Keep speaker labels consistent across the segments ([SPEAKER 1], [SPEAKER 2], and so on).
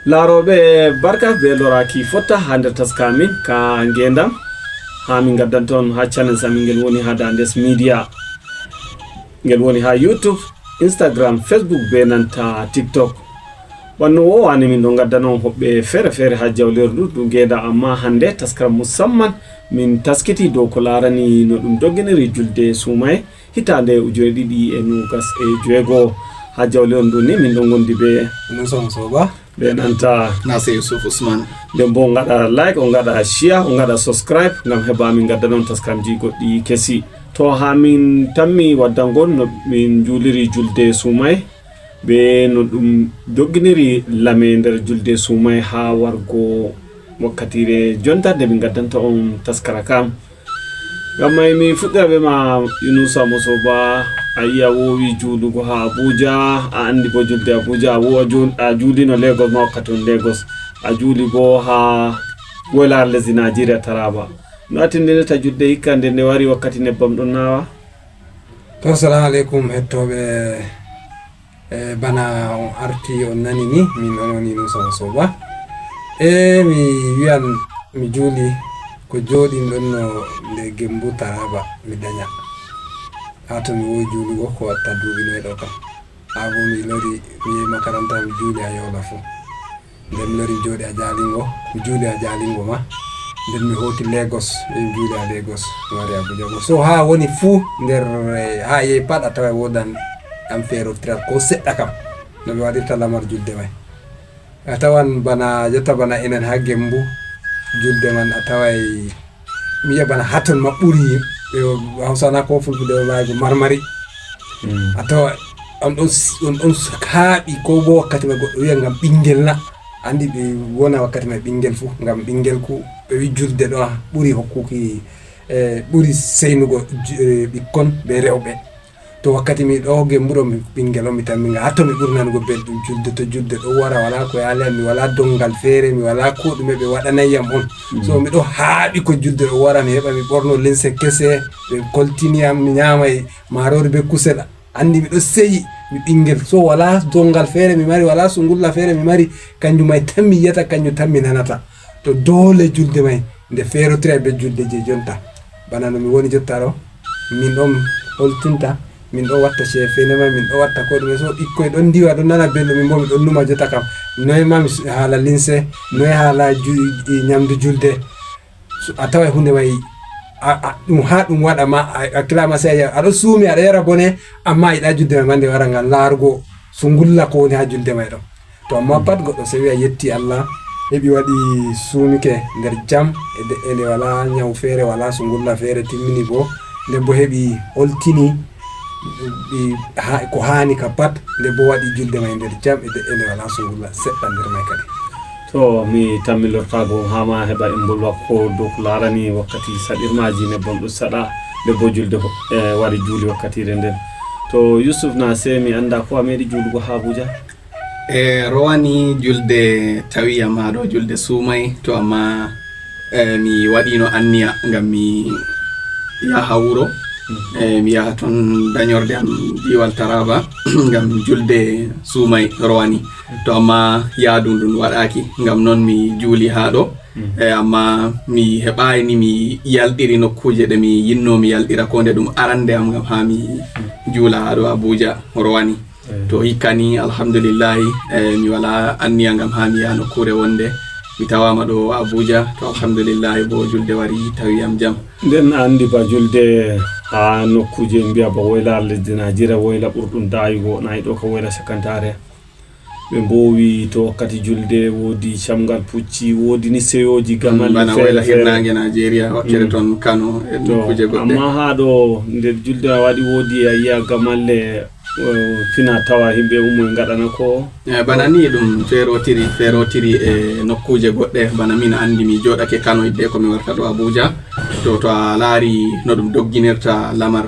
[SPEAKER 1] laroɓe barka be loraki fotta ha nder taskamin ka ngendam ha min gaddan ton ha channel samin ngel woni ha Dandes Media ngel woni ha YouTube, Instagram, Facebook be nanta TikTok. Wanno o wani min ɗo gaddanon hoɓɓe fere ha jawlerdu ɗum ngeda, amma hande taskaram musamman min taskiti dow ko larani no ɗum dogginiri julde sumaye hitande ujune ɗiɗi e nogas e jeego ha jawlerdu ni min ɗon gondi be
[SPEAKER 2] Nusa Soba
[SPEAKER 1] be nanta
[SPEAKER 3] Nasir Yusuf Usman.
[SPEAKER 1] nden bo gaɗa like, on gaɗa share, on gaɗa subscribe gam heɓa min gaddanon taskamji goɗɗi kesi. To ha min tammi waddangol no min juliri julde sumaye be no ɗum dogginiri lame nder julde sumaye ha wargo wakkatire jonta nde min gaddanta on taskara kam. Gam may mi fuɗɗira be ma Yunusa Mosoba, a yi'a wowi juulugo ha Abuja, a andi bo julde Abuja, a juuli no Lagos ma wakkati on Lagos, a juuli bo ha woylar lesdi Nigeria Taraba. No atindineta julde hikka nde nde wari wakkati nebbam ɗon nawa?
[SPEAKER 2] To assalamu alaikum hettoɓe, bana on arti on nani ni min on woni Nusa Soba. Mi wiyan mi juuli ko jooɗin ɗon no nde Gembu Taraba mi daña ha to mi wowi juulugo ko watta duuɓi noyɗo kam, ha bo mi lori mi yehi makaranta mi juuli ha Yola fu, nden mi lori jooɗi a Jalingo, mi juuli a Jalingo ma, nden mi hoti Lagos, mi juuli a Lagos mi wari Abuja bo. So ha woni fu nder ha yehi pat a tawa wodan am feerotirat ko seɗɗa kam no mi waɗirta lamar julde may. A tawan bana jotta bana enen ha Gembu julde man a taway mi yi'a bana haton ma ɓuri Hausana ko Fulfulde maygo marmari. A tawa on ɗon kaaɓi ko bo wakkati may goɗɗo wiya ngam ɓingel na, andi ɓe wona wakkati may ɓingel fu, ngam ɓingel ku ɓe wi julde ɗo ɓuri hokkuki ɓuri seynugo ɓikkon be rewɓe. To wakkati mi ɗo Gembuɗo mi ɓingel on mi tammi hatto mi ɓurnanugo belɗum julde, to julde ɗo wara wala ko yaaliyam, mi wala dongal feere, mi wala ko ɗume ɓe waɗanayyam on. So mi ɗo haaɓi ko julde ɗo wara, mi heɓa mi ɓorno limse kese, ɓe koltiniyam, mi ñaamay marori be kusel, andi mi ɗo seyi mi ɓingel. So wala dongal feere mi mari, wala sungulla feere mi mari, kanjum may tan mi yiyata, kanjum tan mi nanata. To dole julde may nde feerotira be julde je jonta. Bana no mi woni jotta ɗo min ɗon holtinta, min ɗo watta chefene ma, min ɗo watta ko ɗume. So ɓikkoy ɗon ndiwa ɗon nana belɗum, min bo mi ɗon numa jotta kam noye ma haala linse, noye haala ñamdu julde. A tawa hunde may ɗum ha ɗum waɗa ma hakkilama sey aɗo suumi aɗa yara bone, amma yiɗa julde may mande wara ngal laarugo sungulla ko woni ha julde may ɗo. To amma pat goɗɗo so wiya yetti Allah heɓi waɗi suumike nder jam e nde wala ñaw feere, wala sungulla feere, timmini bo nde bo heɓi holtini ko hani ka pat, nde bo waɗi julde may nder jam e nde wala sungulla seɗɗa nder may kadi.
[SPEAKER 1] To mi tammilortago hama heɓa en bolwa ko dow ko larani wakkati saɗirmaji nebbam ɗo saɗa nde bo julde wari juuli wakkatire nden. To Yusuf na se mi anda ko a meɗi juulugo ha Abuja?
[SPEAKER 3] Rowani julde tawiyam ha ɗo julde sumay, to amma mi waɗino anniya ngam mi yaha wuro, mi yaha ton dañorde am diwal Taraba ngam julde sumay rowani. To amma yaadu ndun waɗaki, ngam non mi juuli ha ɗo, amma mi heɓani mi yalɗiri nokkuje ɗe mi yinno mi yalɗira ko nde ɗum arande am ngam ha mi juula ha ɗo Abuja rowani. To hikka ni alhamdulillahi mi wala anniya ngam ha mi yaha nokkure wonde, mi tawama ɗo Abuja. To alhamdulillahi bo julde wari tawiyam jam.
[SPEAKER 1] Nden andi ba julde ha nokkuje mbiya ba woyla lesdi Nigeria, woyla ɓurɗum dayugo nayi ɗo ka woyla sakantare, ɓe mbowi to wakkati julde wodi camgal pucci, wodi ni seyoji gamal
[SPEAKER 3] bana woyla hirnange Nigeria wakkere ton Kano e kuje goɗɗe. Amma
[SPEAKER 1] ha ɗo nder julde waɗi wodi a yiya gamalle fina tawa himɓe ummo gaɗana ko
[SPEAKER 3] bana ni ɗum ferotiri e nokkuje goɗɗe. Bana min andi mi joɗake Kano hidde ko mi warta ɗo Abuja, to a laari no ɗum dogginirta lamar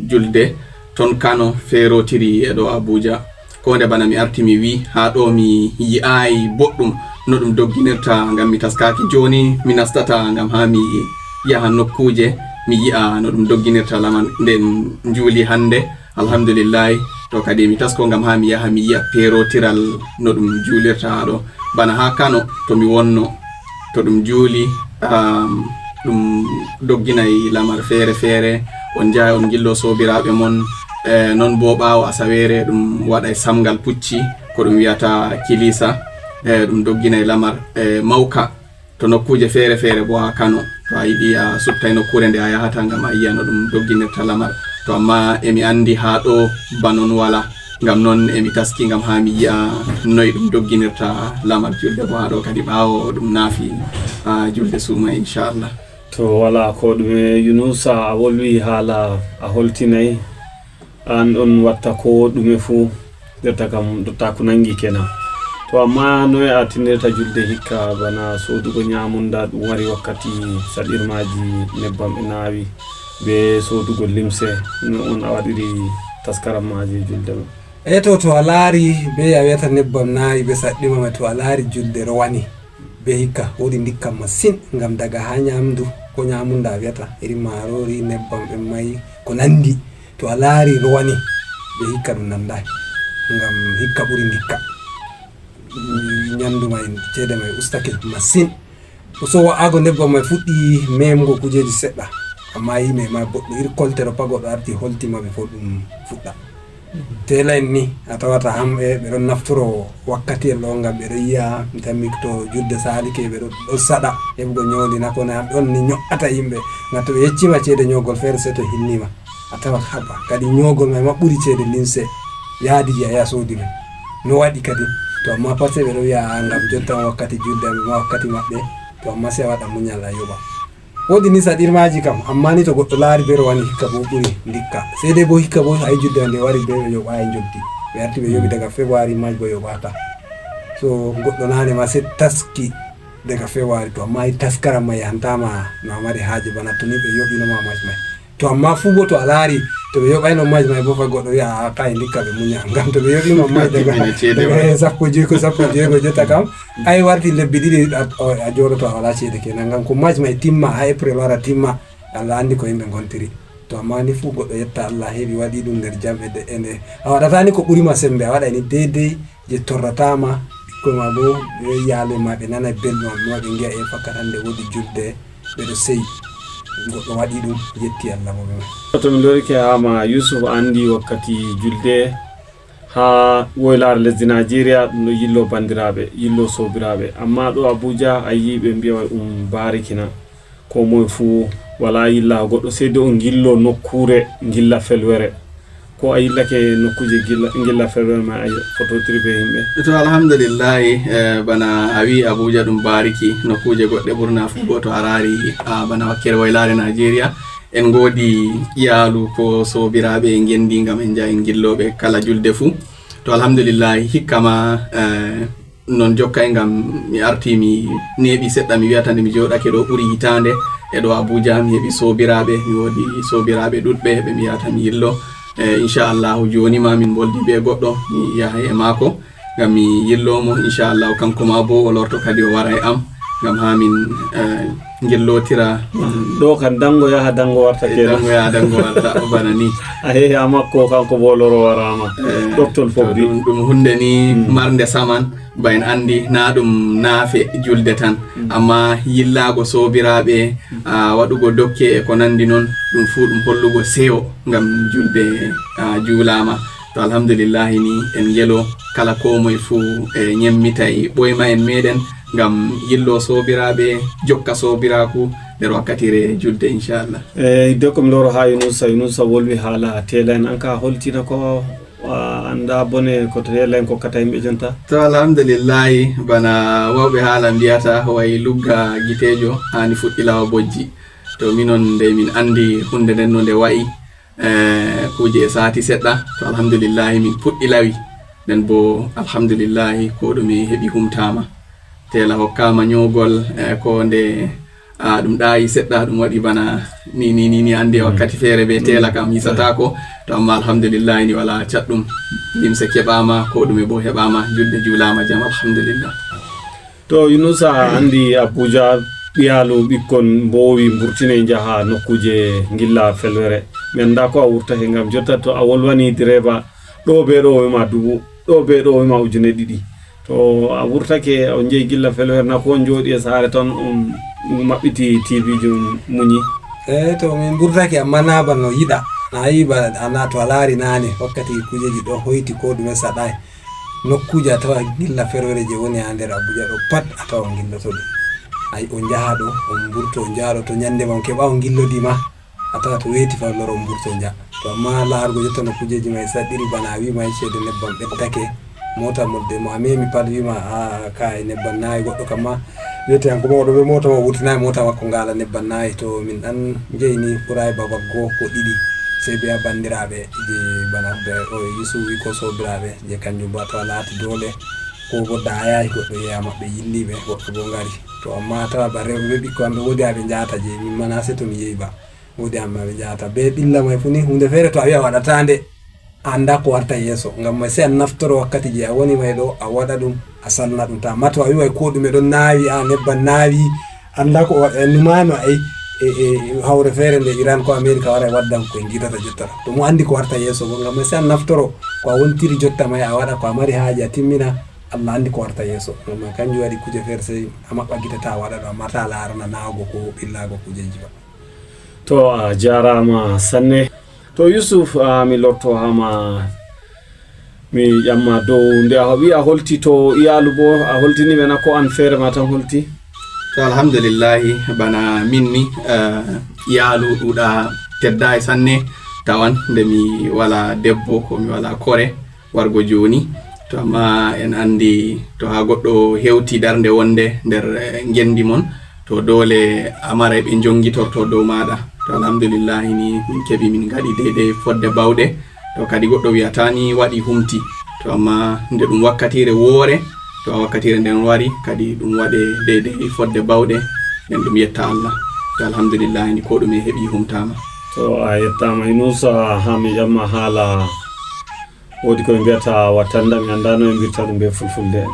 [SPEAKER 3] julde ton Kano ferotiri e ɗo Abuja. Ko nde bana mi arti mi wi ha ɗo mi yi'ayi boɗɗum no ɗum dogginirta, ngam mi taskaki joni mi nastata ngam ha mi yaha nokkuje mi yi'a no ɗum dogginirta laman nden juuli hande. Alhamdulillah to kadi mi tasko ngam ha mi yaha mi yi'a perotiral no ɗum julirta ɗo bana ha Kano to mi wonno to ɗum juuli ɗum dogginay lamar feere on jaha on gillo sobiraɓe mon non bo ɓaawo asawere ɗum waɗay samgal pucci ko ɗum wiyata kilisa ɗum dogginay lamar mawka to nokkuje feere bo ha Kano to a yiɗi a subtay nokkure nde a yahata ngam a yi'a no ɗum dogginirta lamar to amma emi andi ha ɗo banon wala ngam non emi taski ngam ha mi yi'a noy ɗum dogginirta lamar julde bo ha ɗo kadi ɓaawo ɗum naafi julde suuma inchallah.
[SPEAKER 1] to wala ko ɗume Yunusa a wolwi haala a holtinay an on watta ko ɗume fuu jotta kam dotta ko nangi kenan to amma noy a tinirta julde hikka bana sodugo nyamunda ɗum wari wakkati saɗirmaji nebbam e naawi be sodugo limse no on a waɗiri taskarammaji julde ma
[SPEAKER 2] to a laari be a wiyata nebbam naawi be saɗɗimama to a laari julde rowani be hikka woodi ndikkam masin ngam daga ha nyamdu ko nyamunda a wiyata iri marori nebbam ɓe mayi ko nandi to a laari rowani be hikka ɗum nandai ngam hikka ɓuri ndikka nyamdu may ceede may ustake masin so wa'ago nebbam may fuɗɗi memgo kujeji seɗɗa amma yime ma goɗɗo iri koltero pa goɗɗo arti holtimaɓe fo ɗum fuɗɗa telen ni a tawata hamɓe ɓe ɗon naftoro wakkati ɗo ngam ɓe ɗo yiya mi tammi to julde salike ɓe ɗo saɗa heɓugo ñowlina kono hamɓe on ni ño'ata yimɓe ngam to ɓe yeccima ceede ñogol feere se to hinnima a tawa haɓa kadi ñogol may ma ɓuri ceede limse yaadiji a yaha soodi ɗum no waɗi kadi to amma pat ɓe ɗo wiya ngam jottan wakkati julde amɓe ma wakkati maɓɓe to amma se a waɗa muñal a yoɓa woodi ni saɗirmaji kam amma ni to goɗɗo laari be rowani hikka bo ɓuri ndikka sey dai bo hikka bo hay julde nde wari be ɓe yoɓayi joddi ɓe arti ɓe yoɓi daga février maj bo yoɓata so goɗɗo nane ma se taski daga février to amma i taskaram ma yahantama no a mari haaji bana to ni ɓe yoɓinoma maj may to amma fuu bo to a laari to ɓe yoɓayno maj may bo fa goɗɗo wiya kay ndikka ɓe muña ngam to ɓe yoɓima maj daga sappo jeego jotta kam ay warti lebbi ɗiɗi a joɗoto a wala ceede kenan ngam ko maj may timma ha april wara timma Allah andi ko yimɓe gontiri to amma ni fuu goɗɗo yetta Allah heeɓi waɗi ɗum nder jam e nde a waɗata ni ko ɓurima sembe a waɗa ni deydey je torratama ɓikkoy ma bo ɓe yaale ma ɓe nana belɗum ma ɓe giya e fakkat hande woodi julde ɓeɗo seyi goɗɗo waɗi ɗum yetti Allah mo ɓe
[SPEAKER 1] to min lorike hama Yusuf andi wakkati julde ha woylare lesdi Nigeria ɗum ɗo yillo bandiraɓe yillo sobiraɓe amma ɗo Abuja a yi ɓe mbiya ɗum barikina ko moye fuu wala yilla goɗɗo seyde on gillo nokkure gilla felwere ko a yillake nokkuje gilla felwere ma a fototiri be yimɓe
[SPEAKER 3] to alhamdulillahi bana a wi Abuja ɗum bariki nokkuje goɗɗe ɓurna fu bo to a raari bana wakkere waylare Nigeria en godi iyaalu ko sobiraɓe en gendi ngam en jahen gilloɓe kala julde fu to alhamdulillahi hikkama non jokkay ngam mi arti mi neeɓi seɗɗa mi wiyata nde mi joɗake ɗo ɓuri hitande e ɗo Abuja mi heɓi sobiraɓe mi wodi sobiraɓe ɗuɗɓe ɓe mi yahata mi yillo inchallahu joni ma min boldi be goɗɗo mi yaha e maako ngam mi yillomo inchallahu kanko ma bo o lorto kadi o wara e am ngam ha min gellotira
[SPEAKER 1] ɗo kan dango yaha dango warta
[SPEAKER 3] dango yaha dango warta bana ni
[SPEAKER 1] a heehi a makko kanko bo loro warama ɗoftol fof di
[SPEAKER 3] ɗum hunde ni marde saman ba en andi na ɗum naafe julde tan amma yillago sobiraɓe waɗugo dokke e ko nandi noon ɗum fu ɗum hollugo sewo ngam julde juulama to alhamdulillahi ni en yelo kala ko moye fu e ñemmitay ɓoyma en meɗen ngam yillo sobiraɓe jokka sobiraku nder wakkatire julde inchallah
[SPEAKER 1] hidde komi loro ha Yunusa wolwi haala tela en an ka holtina ko anda bone ko tela en kokkata yimɓe jonta
[SPEAKER 3] to alhamdulillahi bana wawɓe haala mbiyata way lugga gitejo hani fuɗɗi lawa bojji to minon nde min andi hunde nden no nde wayi kuje sati seɗɗa to alhamdulillahi min puɗɗi lawi nden bo alhamdulillahi ko ɗumi heɓi humtama tela hokkama ñogol ko nde ɗum ɗayi seɗɗa ɗum waɗi bana ni andi wakkati feere be tela kam hisata ko to amma alhamdulillahi ni wala catɗum limse keɓama ko ɗume bo heɓama julde juulama jam alhamdulillah
[SPEAKER 1] to Yunusa andi Abuja ɓiyalu ɓikkon mbowi mburtine jaha nokkuje gilla felwere mi anda ko a wurtake ngam jotta to a wolwani direba ɗo be ɗo wima dubu ɗo be ɗo wima ujune ɗiɗi to a wurtake on jeeyi gilla feloere na ko on jooɗi e saare tan on maɓɓiti tv jum muñi
[SPEAKER 2] to min ɓurtake amma na bano yiɗa na yiba ana to a laari nane wakkati kujeji ɗo hoyti ko ɗume saɗay nokkuje a tawa gilla feroere je woni ha nder Abuja ɗo pat a tawa on gilloto ɗum ay on jaha ɗo on burto on jaha ɗo to ñande ma on keɓa on gillodima a tawa to weeti fa loro on burto ja to amma laargo jotta no kujeji may saɗɗiri bana a wima ceede nebbam ɓeddake mota modde mo a memi pat wima a kay nebbam nayi goɗɗo kamma wiyete han koma oɗo ɓe mota ma wurtinayi mota makko ngala nebbam nayi to min ɗan jeyni ɓuray babak goo ko ɗiɗi sey biya bandiraɓe je bana o Yusuf wi ko sobiraɓe je kanjum bo to a laati dole ko bo dayayi goɗɗo yeeya maɓɓe yilliɓe goɗɗo bo ngari to amma tawa ba rewɓe ɓikko amɓe woodi aɓe jahata je min mana se to mi yeeyi ba woodi amma ɓe jahata be ɓilla may fu ni hunde feere to a wiya waɗatande anda ko warta yeeso ngam may se a naftoro wakkati je a woni may ɗo a waɗa ɗum a salna ɗum ta amma to a wiway ko ɗume ɗon naawi a nebbam naawi anda ko numano ay hawre feere nde Iran ko America wara waddan ko en gidata jotta to mo andi ko warta yeeso bo ngam may se a naftoro ko a wontiri jotta may a waɗa ko a mari haaji a timmina Allah andi ko warta yeeso ngam kanjum waɗi kuje feere sey a maɓɓa gite ta waɗa ɗo amma ta laarana naago ko ɓillago kujeji ba
[SPEAKER 1] to a jarama sanne to Yusuf mi lorto hama mi ƴamma dow nde a wi a holti to iyalu bo a holtini ɓe na ko an feere ma tan holti
[SPEAKER 3] to alhamdulillahi bana minni iyalu ɗuɗa tedda e sanne tawan nde mi wala debbo ko mi wala kore wargo joni to amma en andi to ha goɗɗo hewti darde wonde nder gendi mon to dole amara ɓe jongitorto dow maɗa to alhamdulillahi ni min keɓi min gaɗi deydey fodde bawɗe to kadi goɗɗo wiyatani waɗi humti to amma nde ɗum wakkatire woore to a wakkatire nden wari kadi ɗum waɗe deydey fodde bawɗe nden ɗum yetta Allah to alhamdulillahi ni ko ɗume heɓi humtama
[SPEAKER 1] to a yettama Inusa ha mi ƴamma haala woodi koye mbiyata wattanda mi anda no e mbirta ɗum be fulfulde en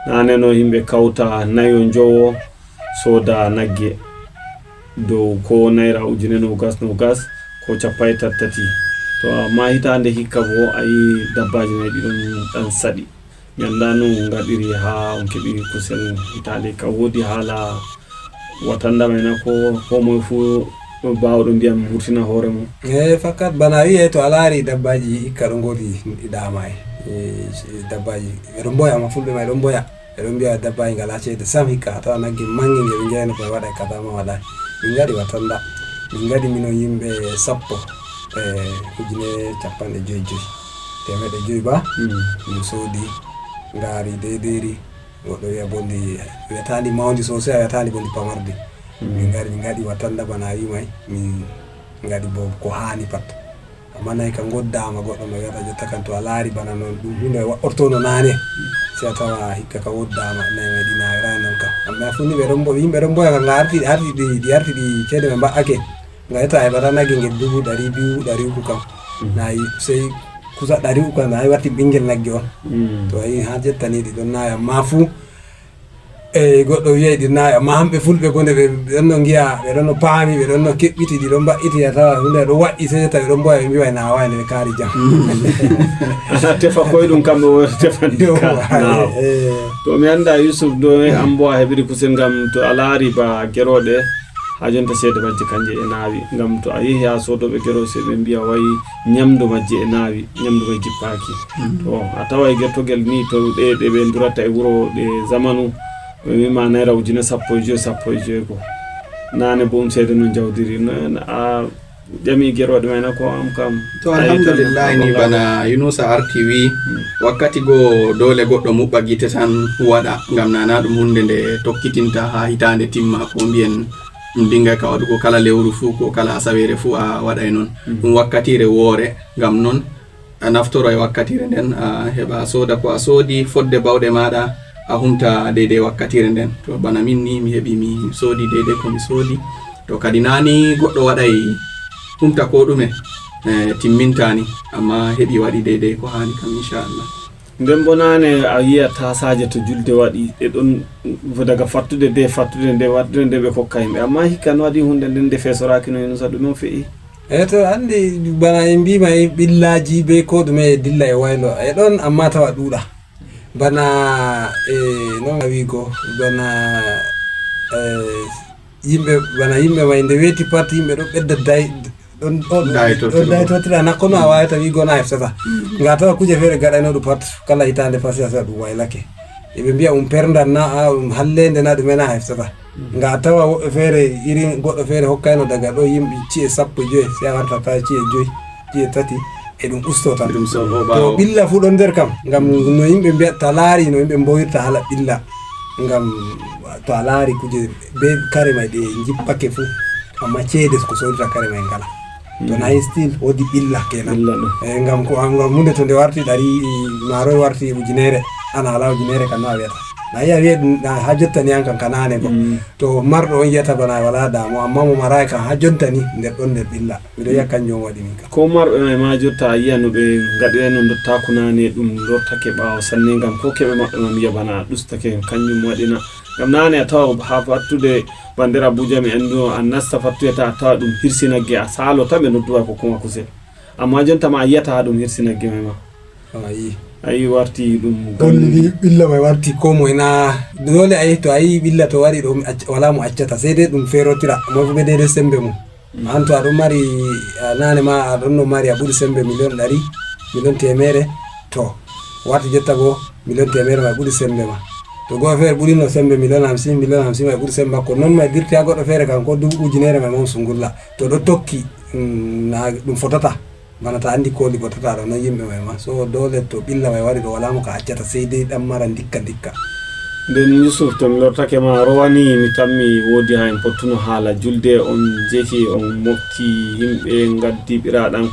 [SPEAKER 1] nane no yimɓe kawta nayo jowo soda nagge dow ko naira ujune nogas ko cappay tattati to amma hitande hikka bo ayi dabbaji may ɗiɗon ɗan saɗi mi anda no gaɗiri ha on keɓi kusel hitande ka woodi haala watanda mayna ko moye fu bawɗo ndiyam wurtina hoore mum
[SPEAKER 2] fakat bana wiye to a laari dabbaji hikka ɗo godi ɗama dabbaji ɓeɗo mboya ma fulɓe may ɗo mboya ɓeɗo mbiya dabbaji ngala ceede sam hikka tawa nagge mangi nge ɓe jeyno koye waɗa kadama waɗa min gaɗi watanda min gaɗi mino yimɓe sappo ujune capanɗe joyi temeɗe joyi ba min soodi ngaari deyderi goɗɗo wiya bondi wiyatandi mawdi sosai a wiyatandi bondi pamardi min gaɗi watanda bana wimay min gaɗi bo ko hani pat amma nayi ka goddama goɗɗo no wiyata jotta kan to a laari bana noon ɗum hunde waɗortono nane si a tawa hikka ka woddama nayi may ɗi nawirani noon kam amma funi yimɓe ɗon mboya kam ɗi arti ɗi ceede ɓe mba'ake nga yetta heɓata nagge ngel 200 300 kam nayi sey kusa 100 kam nayi warti ɓinguel nagge on to ayi ha jettani ɗi ɗon nawi amma fuu goɗɗo wiyay ɗi nawi amma hamɓe fulɓe gonde ɓe ɗon no giya ɓe ɗon no paami ɓe ɗon no keɓɓiti ɗi ɗon mbaɗɗiti a tawa hunde ɗo waɗɗi sey jetta ɓe ɗon mboya ɓe mbiwa nawani ɓe kaari jam
[SPEAKER 1] ana tefa koye ɗum kamɓe wota tefandi to mi anda Yusuf do an bo a heɓiri kusel ngam to a laari ba geroɗe ha jonta seede majje kanje e naawi ngam to a yehi ha sodoɓe gero se ɓe mbiya wayi ñamdu majje e naawi ñamdu may jippaki to a tawa e gertogel ni to ɗe ɓe durata e wuro ɗe zamanu ɓe wima naira ujune 15 ko nane bo seede no jawdiri a ƴami geroɗe mayna ko am kam
[SPEAKER 3] to alhamdulillahi ni bana Yunusa arti wi wakkati go dole goɗɗo muɓɓa gite tan waɗa ngam nana ɗum hunde nde tokkitinta ha hitande timma ko mbiyen ɗum dinga ka waɗugo kala lewru fuu ko kala asawere fuu a waɗa e noon ɗum wakkatire woore ngam noon a naftoro e wakkatire nden a heɓa sooda ko a soodi fodde bawɗe maɗa a humta deydey wakkatire nden to bana min ni mi heɓi mi soodi deydey ko mi soodi to kadi nani goɗɗo waɗay humta ko ɗume timmintani amma heɓi waɗi deydey ko hani kam inchallah
[SPEAKER 1] nden bo nane a yiya tasaje to julde waɗi ɗe ɗon daga fattude nde wattude nde ɓe kokka yimɓe amma hikka no waɗi hunde nden nde fesoraki no Yunusa ɗum on fe'i
[SPEAKER 2] to andi bana en mbima e billaji be ko dume dilla e waylo e don amma tawa duuda bana non wigo bana yimbe may nde weti parti yimbe do bedda day don to tira nakono a wayata wigo na hefsata nga tawa kuje fere gadano do pat kala hitande fasi asa du waylake e be biya perdan na hallende na du mena hefsata nga tawa fere irin goddo fere hokkayno daga do yimbe ci sappo joy se warta ta ci joy ci tati e dum ustota to billa fu don der kam ngam no yimbe biya talari no yimbe boyirta hala billa ngam to alari kuje be kare may de jippake fu amma cede ko sodita kare may ngala to na still wodi billa kenan ngam ko munde to de warti dari maro warti ujinere ana ala ujinere kan na wiata na ya na hajjata ni an kan kanane ko to mardo on yata bana wala da mo amma mo maray kan hajjata ni nder don nder billa bido yakkan jom wadi min ka ko mardo ma jotta yiyanu be ngade non do takunane dum lortake bawo sanne ngam ko kebe mabbe mam yabana dustake kanjum wadina ngam nane taw ha fattude bandira Abuja mi endo an nasta fattuyata taw dum hirsinagge a salo tabe nodduwa ko kuma kusel amma jonta ma yiyata dum hirsinagge ma ayi warti dum golli billa may warti ko mo ina dole ayi to ayi billa to wari do wala mo accata sai dai dum ferotira mo fu bede sembe mo an to adon mari nane ma adon no mari abudi sembe million temere to warti jetta go million temere ma budi sembe ma to go fer budi no sembe million 50 ma budi sembe ko non ma dirti ago do fere kan ko dubu ujinere ma mon sungulla to do tokki na dum fotata mana ta andi ko li botata do no yimbe may ma so dole to billa may wari do wala mo ka accata sai dai dan mara dikka den Yusuf to mi lortake ma rowani mi tammi wodi ha en pottuno hala julde on jehi on mofti yimbe gaddi biradan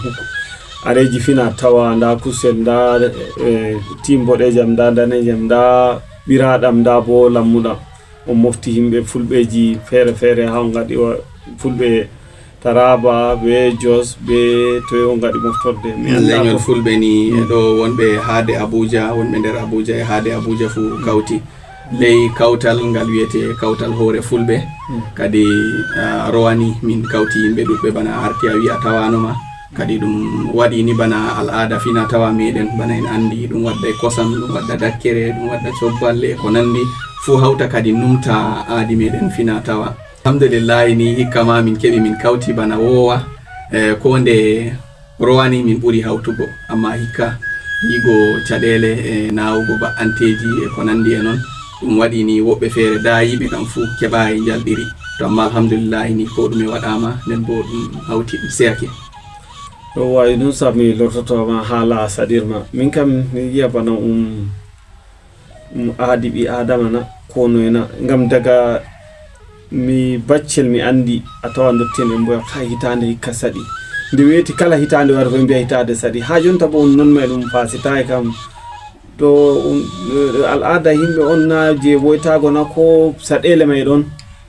[SPEAKER 2] areji fina tawa nda kusel nda team bodejam nda danejam nda biradam nda bo lammuda on mofti yimbe fulbeji fere ha ngadi fulbe Taraba be Jos be to on ngadi moftorde mi leñol fulbe ni do wonbe haade Abuja wonbe der Abuja e haade Abuja fu kawti ley kawtal ngal wiete kawtal hoore fulbe kadi rowani min kawti yimbe dubbe bana arti a wi'a tawanoma kadi dum wadi ni bana al'ada fina tawa meden bana en andi dum wadda kosam dum wadda dakkere dum wadda cobballe ko nandi fu hawta kadi numta aadi meden fina tawa alhamdulillah ni hikama min kebi min kawti bana wowa ko nde rowani min buri hawtugo amma hikka yigo cadele nawugo ba'anteji e ko nandi e non dum wadi ni wobbe fere daayibe kam fu keba e jaldiri to amma alhamdulillah ni ko dum e wadama nen bo dum hawti seake do way dum sami lortoto ma hala sadirma min kam yiya bana aadibi adama na kono ena ngam daga mi baccel mi andi atawa dottien en boya kay hitande hikka sadi ndi weti kala hitande war ko biya hitade sadi ha jonta bo non me dum fasita kam to al'ada himbe onna je boytago na ko sadele may don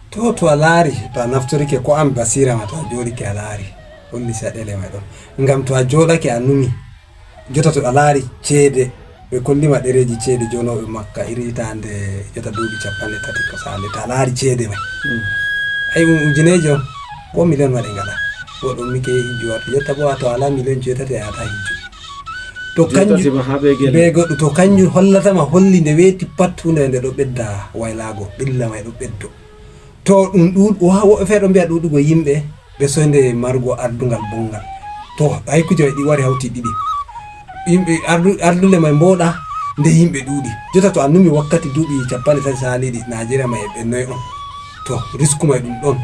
[SPEAKER 2] to alari to naftorike ko am basira ma to jodike alari onni sadele may don ngam to a jodake anumi jota to alari cede be kollima dereji cede jonobe makka iritande jota duubi 30 ko sale ta alari cede may ay ujinejo ko million wade ngala do dum mike hijju wato jota bo to ala million jetata ya ta hijju to kanju be goddo to kanju hollata ma hollinde weti pattunde nde do bedda waylago billa may do beddo to dum wo fe do biya dudugo yimbe be sonde margo ardungal bongal to ay kuje di wari hawti didi yimbe ardule may mboda nde yimbe dudi jota to annumi wakkati dubi 30 salidi Nigeria may be noy on to risku may dum don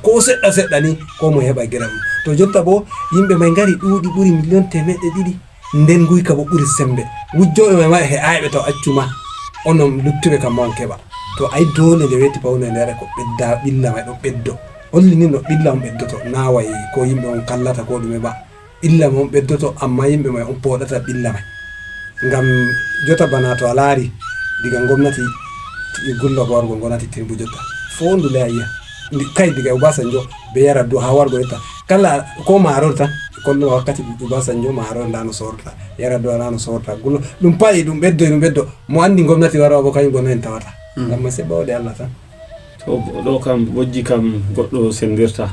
[SPEAKER 2] ko sedda ni ko mo heba geram to jotta bo yimbe may ngari dudi buri million temedde didi nden guy ka bo buri sembe wujjobe may he aybe to accuma onon luttube kam mon keba to ay dole de weti pawne ndere ko bedda billa may do beddo holli ni no billa on beddoto naway ko yimbe on kallata ko dume ba illa mon beddoto amma yimbe may on podata billa may ngam jota bana to alari diga gomnati gullo borgo gonati timbu jota fondu laya kay diga Obasanjo be yara do ha wargo eta kala ko marorta kollo wakkati Obasanjo maro ndano sorta yara do ndano sorta gullo dum payi dum beddo mo andi gomnati waro bo kany gonen tawata ngam se bawde Allah tan to do kam wojji kam goddo sendirta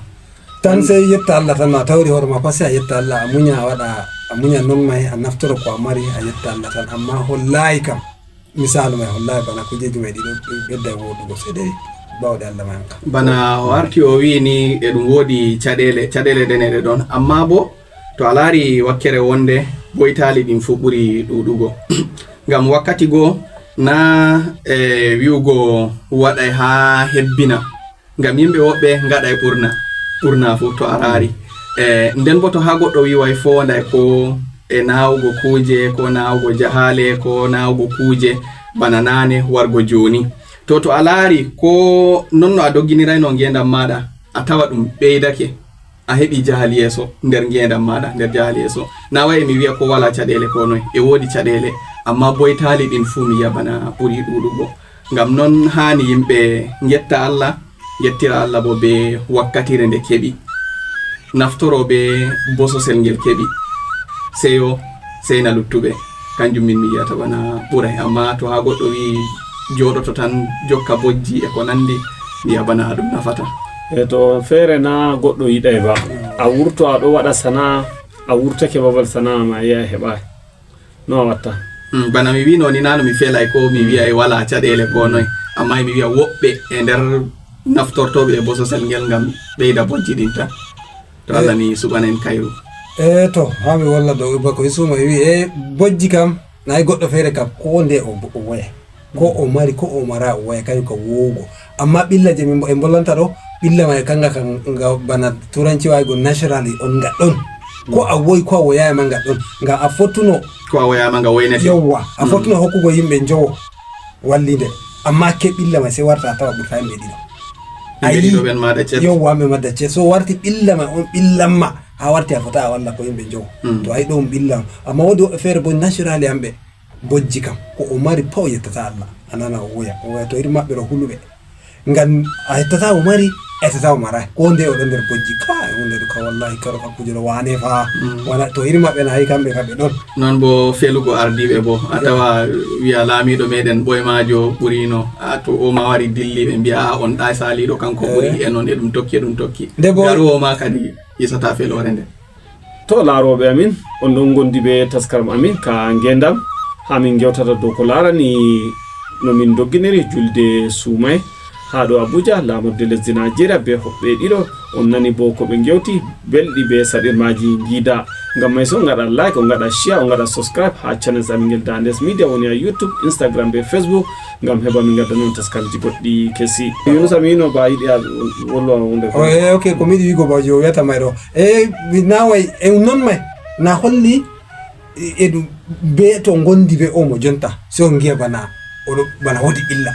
[SPEAKER 2] tan sey yetta Allah tan no tawri hoore ma pasi a yetta Allah a muña non may a naftoro ko a mari a yetta Allah tan amma hollayi kam misalu may hollayi bana kujeji may ɗiɗo ɓedda woɗugo seede bawɗe Allah man kam
[SPEAKER 3] bana o arti o wi ni e ɗum woodi caɗele ɗeneɗe ɗon amma bo to a laari wakkere wonde boytali ɗin fu ɓuri ɗuɗugo ngam wakkati goo na wi'ugo waɗay ha hebbina ngam yimɓe woɓɓe ngaɗay ɓurna fu to a laari nden bo to ha goɗɗo wiway fonday ko e nawugo kuje ko nawugo jahale ko nawugo kuje bana nane wargo joni to a laari ko nonno a dogginirayno ngendam maɗa a tawa ɗum ɓeydake a heɓi jahal yeeso nder ngendam maɗa nder jahal yeeso na wayi mi wiya ko wala caɗele ko noy e woodi caɗele amma boytali ɗin fuu mi yiya bana ɓuri ɗuɗugo ngam non hani yimɓe getta Allah yettira Allah bo be wakkatire nde keɓi naftoro be bososel ngel keɓi seyo seyna luttuɓe kanjum min mi yiyata bana ɓuray amma to ha goɗɗo wi joɗoto tan jokka bojji e ko nandi mi yiya bana ɗum nafata
[SPEAKER 1] e to feere na goɗɗo yiɗay ba a wurto aɗo waɗa sana a wurtake babal sana ma yiya heɓa no a watta
[SPEAKER 3] bana mi wi noni nano mi felay ko mi wiya e wala caɗele ko noy amma mi wiya woɓɓe e nder naftortoɓe e bososel ngel ngam ɓeyda bojji ɗin tan to Allah ni suɓanen kayru
[SPEAKER 2] to ha mi walla dow bako isuma wi bojji kam nayi goɗɗo feere kam ko nde o woya ko o mari ko o mara o woya kañum ko wowgo amma ɓilla je min e bollanta ɗo ɓilla may kanga ga bana turanci wawi go naturally on gaɗɗon ko a woyi ko a woyayama gaɗɗon ngam a fottuno
[SPEAKER 3] ko a woyama nga woynete
[SPEAKER 2] yewwa a fottuno hokkugo yimɓe jowo wallide amma ke ɓilla may se warta a tawa ɓurta yimɓe ɗiɗo
[SPEAKER 3] ɗiɗoɓen maɗa cet
[SPEAKER 2] yewwa ɓe madda cet so warti ɓilla may on ɓillanma ha warti a fota a walla ko yimɓe jowo to ayi ɗo on ɓillam amma woodi woɓɓe feere bo naturally hamɓe bojji kam ko o mari pa o yettata Allah a nana o woya to iri maɓɓe ɗo huluɓe ngam a yettata o mari ettata o mara ko nde oɗo nder bojji ka hunde ɗo ka wallahi karo hakkuje ɗo wane fa wona to iri maɓɓe nayi kamɓe kamɓe ɗon
[SPEAKER 3] non bo felugo ardiɓe bo a tawa wiya laamiɗo meɗen ɓoyemajo ɓurino to o ma wari dilli ɓe mbiya on ɗa saliɗo kanko ɓuri e noon e ɗum tokki garuwo ma kadi yisata felore nde
[SPEAKER 1] to laaroɓe amin on ɗon gondi ɓe taskaram amin ka ngendam ha min gewtata dow ko larani no min dogginiri julde suumay ha ɗo Abuja lamorde lesdi Nigeria be hoɓɓe ɗiɗo on nani bo ko ɓe gewti belɗi be saɗirmaji jiida ngam may so gaɗa like on gaɗa share on gaɗa subscribe ha channels amin ngel Dandes Media woni ha YouTube Instagram be Facebook ngam heɓa min gadda noon taskarji goɗɗi kesi Yunus Amino ba yiɗi a wolwa hunde
[SPEAKER 2] ok ko miɗi wigo bajo wiyata may ɗo mi naway e non may na holli e ɗum be to gondi be o mo jonta so giya bana oɗo bana woodi illa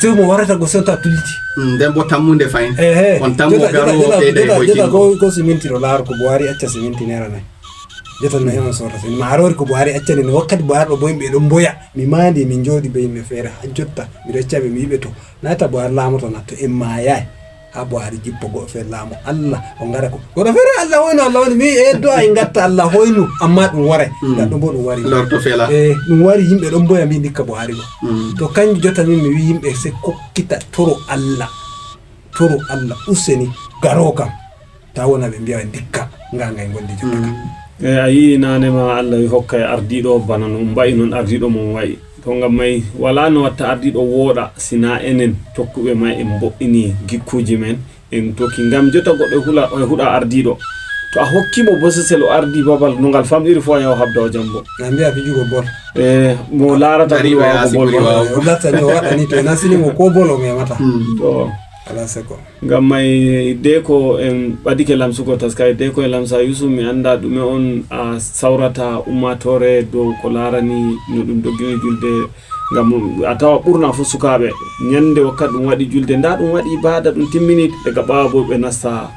[SPEAKER 2] so mo warata go sota tuliti
[SPEAKER 3] nden bo tammude fayin on tammo garowo ɓeyda
[SPEAKER 2] ko siminti ɗo laaro ko Buhari acca siminti naira nayi jotan no hema sorata ma arori ko Buhari accani no wakkati Buhari ɗo bo yimɓe ɗon boya mi mandi min jooɗi be yimɓe feere ha jotta miɗo accaɓe mi yiɓe to nata Buhari laamoto na to en mayay ha Buhari jippo goɗɗo feere laamo Allah o ngara ko goɗɗo feere Allah hoyno Allah woni mi eddo ay gatta Allah hoynu amma ɗum waray ɗum bo ɗum wari
[SPEAKER 3] lorto fela
[SPEAKER 2] ɗum wari yimɓe ɗon boya mbi ndikka Buhari go to kanjum jotta min mi wi yimɓe se kokkita toro Allah useni garo kam ta wona ɓe mbiya ndikka nganga e gondi jotta kam
[SPEAKER 1] a yi nanema Allah hokka e ardiɗo bana no mbayi noon ardiɗo mon wayi to ngam may wala no watta ardiɗo wooɗa sina enen tokkuɓe ma en mboɗɗini gikkuji men en tokki ngam jotta goɗɗo huɗa ardiɗo to a hokkimo bosesel o ardi babal no ngal famɗiri fo a yaw habda o jambo
[SPEAKER 2] na mbiya fijugo bol
[SPEAKER 1] mo larata
[SPEAKER 2] bol lattani o waɗani to nasinimo ko bol o memata
[SPEAKER 1] to ala seko ngam may de ko en ɓadike lamsugo taskay de ko e lamsa Yusuf mi anda ɗume on a sawrata ummatore dow ko larani no ɗum doggini julde ngam a tawa ɓurna fu sukaɓe ñande wakkati ɗum waɗi julde nda ɗum waɗi ibada ɗum timmini daga ɓawa bo ɓe nasta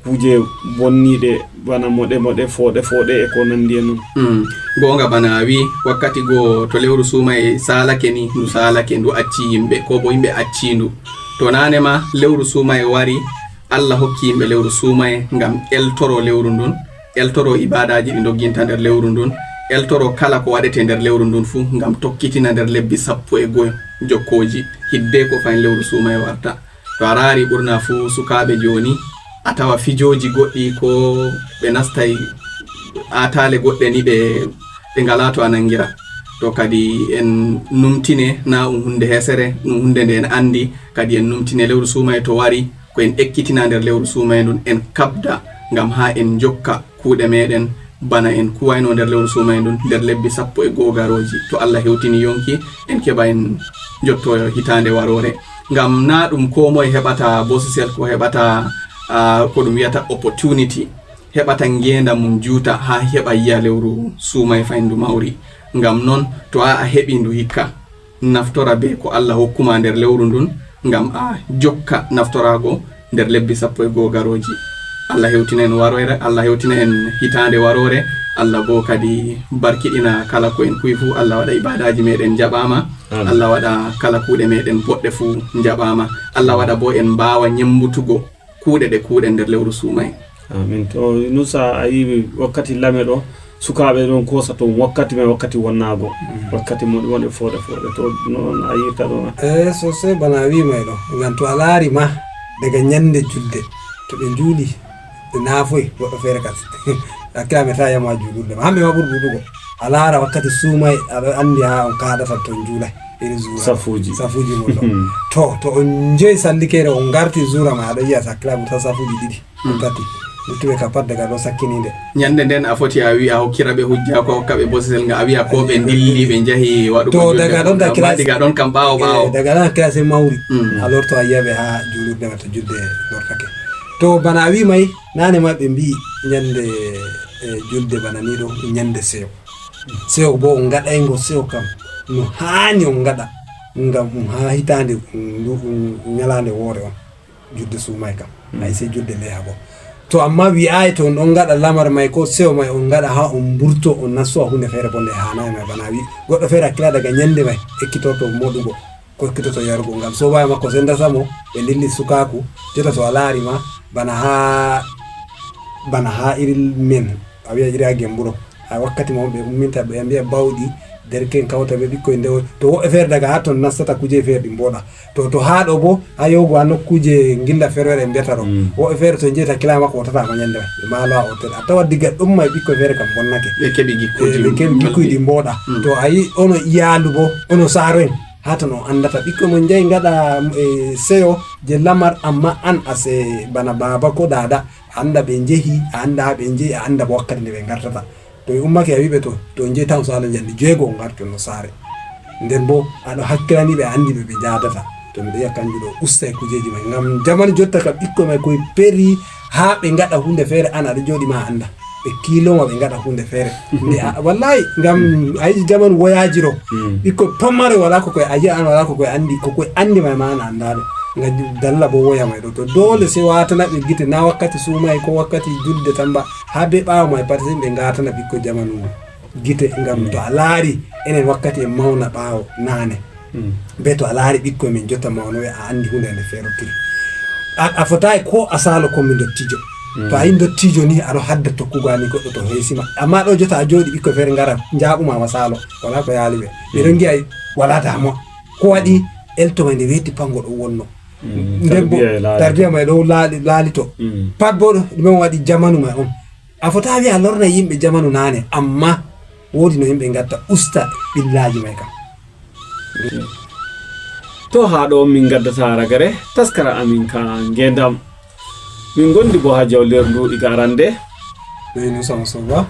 [SPEAKER 1] kuje bonniɗe bana moɗe fooɗe e ko nandi e noon
[SPEAKER 3] gonga bana wi wakkati go to lewru suumay salake ni ndu salake ndu acci yimɓe ko bo yimɓe acci ndu to nanema lewru suumay wari Allah hokki yimɓe lewru suumay ngam eltoro lewru ndun eltoro ibadaji ɗi dogginta nder lewru ndun eltoro kala ko waɗete nder lewru ndun fu ngam tokkitina nder lebbi 15 jokkoji hidde ko fayin lewru suumay warta to a raari ɓurna fu sukaɓe joni a tawa fijoji goɗɗi ko ɓe nastay atale goɗɗe ni ɓe ngala to a nangira to kadi en numtine na hunde hesere hunde nde en andi kadi en numtine lewru suumay to wari ko en ekkitina nder lewru suumay ndun en kabda ngam ha en jokka kuuɗe meɗen bana en kuwayno nder lewru suumay ndun nder lebbi 11 garoji to Allah hewtini yonki en keɓa en jottoyo hitande warore ngam na ɗum ko moye heɓata bosesel ko heɓata ko ɗum wiyata opportunity heɓata ngenda mum juuta ha heɓa yiya lewru suumay fayndu mawri ngam non to a heɓi ndu hikka naftora be ko Allah hokkuma nder lewru ndun ngam a jokka naftorago nder lebbi 11 garoji Allah hewtina en warore Allah hewtina en hitande warore Allah bo kadi barkiɗina kala ko en kuy fu Allah waɗa ibadaji meɗen jaɓama Allah waɗa kala kuuɗe meɗen boɗɗe fu jaɓama Allah waɗa bo en mbawa nyembutugo kuuɗe ɗe kuuɗe nder lewru suumay
[SPEAKER 1] amin to nusa ayi wakkati lame ɗo sukaɓe ɗon kosa to wakkati men wakkati wonnago wakkati mon wonde foɗe to non a yirta ɗon
[SPEAKER 2] sosai bana wi may ɗo ngam to a laari ma daga ñande julde to ɓe juuli ɓe naafoy goɗɗo feere kasi hakkila me ta yama juulurde ma hamɓe ma ɓuri ɗuɗugo a laara wakkati suumay aɗa andi ha on kaɗata ton juulay iri zura safuji mon ɗo to on jeyi sallikere on garti zura ma aɗa yiya hakkila mo tan safuji ɗiɗi on tati luttuɓe ka pat daga ɗo sakkininde
[SPEAKER 3] ñande nden a foti a wi a hokkiraɓe hujja ko hokkaɓe bosesel nga a wiya ko ɓe dilli ɓe jahi waɗugo
[SPEAKER 2] to daga ɗon
[SPEAKER 3] diga ɗon kam ɓawo
[SPEAKER 2] daga ɗon hakkila se mawri alors to a yiyaɓe ha juulurde ma to julde lortake to bana a wi may nane ma ɓe mbi ñande julde bana ni ɗo ñande sewo bo on gaɗaygo sewo kam no hani on gaɗa ngam ha hitande ñalande woore on julde suumay kam ay se julde leha bo to amma wi'ay to on gaɗa lamar may ko sewo may on gaɗa ha on burto on nasso hunde feere bonde hanayi may bana wi goɗɗo feere hakkila daga ñande may ekkitoto moɗugo ko ekkitoto yarugo ngam sobaye makko se ndasamo ɓe dilli sukaku jota to a laari ma bana ha iril men a wiya iri ha Gemburo ha wakkati mo ɓe umminta ɓe mbiya bawɗi derken kawta ɓe ɓikkoye ndewo to woɓɓe feere daga ha ton nastata kuje feere ɗi mboɗa to ha ɗo bo ha yowgo ha nokkuje gilla feere mbiyata ɗo woɓɓe feere to jeeta kila makko o tatama ñande may ɓe maalo ha hotel a tawa diga ɗum may ɓikkoye feere kam bonnake
[SPEAKER 3] ɓe keɓi
[SPEAKER 2] gikkuji ɗi mboɗa to a yi ono iyaalu bo ono saaro en ha ton on andata ɓikkoye mon jayi gaɗa seyo je lamar amma an ase bana baba ko dada anda ɓe jeehi a anda ha ɓe jeehi a anda bo wakkati nde ɓe gartata to ummake a wiɓe to jeeyi tan so Allah jandi jeego on garti no saare nden bo aɗo hakkilani ɓe andi ɓe jadata to mbiɗa yiya kanjum ɗo usta e kujeji may ngam jamanu jotta kam ɓikkoye may koye peri ha ɓe gaɗa hunde feere an aɗa jooɗi ma anda ɓe kiiloma ɓe gaɗa hunde feere wallahi ngam ayi jamanu woyajiro ɓikkoye pammare wala kokoye a yiya an wala kokoye andi may ma an andaɗo ngam dalla bo woya may ɗo to dole se watana ɓe gite na wakkati suumay ko wakkati julde tamba ha be ɓawa may pat ɓe gatana ɓikkoye jamanu gite ngam to a laari enen wakkati en mawna ɓawo nane be to a laari ɓikkoye min jotta mawnoɓe a andi hunde nde feerotiri a fotayi ko a saalo kommi dottijo to a yi dottijo ni aɗo hadda tokkugo ani goɗɗo to heesima amma ɗo jota a jooɗi ɓikkoye feere ngara jaɓumama saalo wala ko yaali ɓe ɓeɗon giya wala damoa ko waɗi eltoma nde weeti pango ɗo wonno nden bo tarbiya may ɗo laalito pat bo ɗumen waɗi jamanu may on a fota wiya lorna yimɓe jamanu nane amma woodi no yimɓe gatta usta ɓillaji may kam
[SPEAKER 1] to ha ɗo min gaddata ragare taskara amin ka ngendam min gondi bo ha jawlerdu ɗiga arande
[SPEAKER 2] ɓe Nusa Soba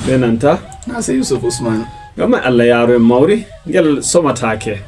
[SPEAKER 1] ɓe nanta
[SPEAKER 3] Nase Yusuf Usman
[SPEAKER 1] gama Allah yaro en mawri ngel somatake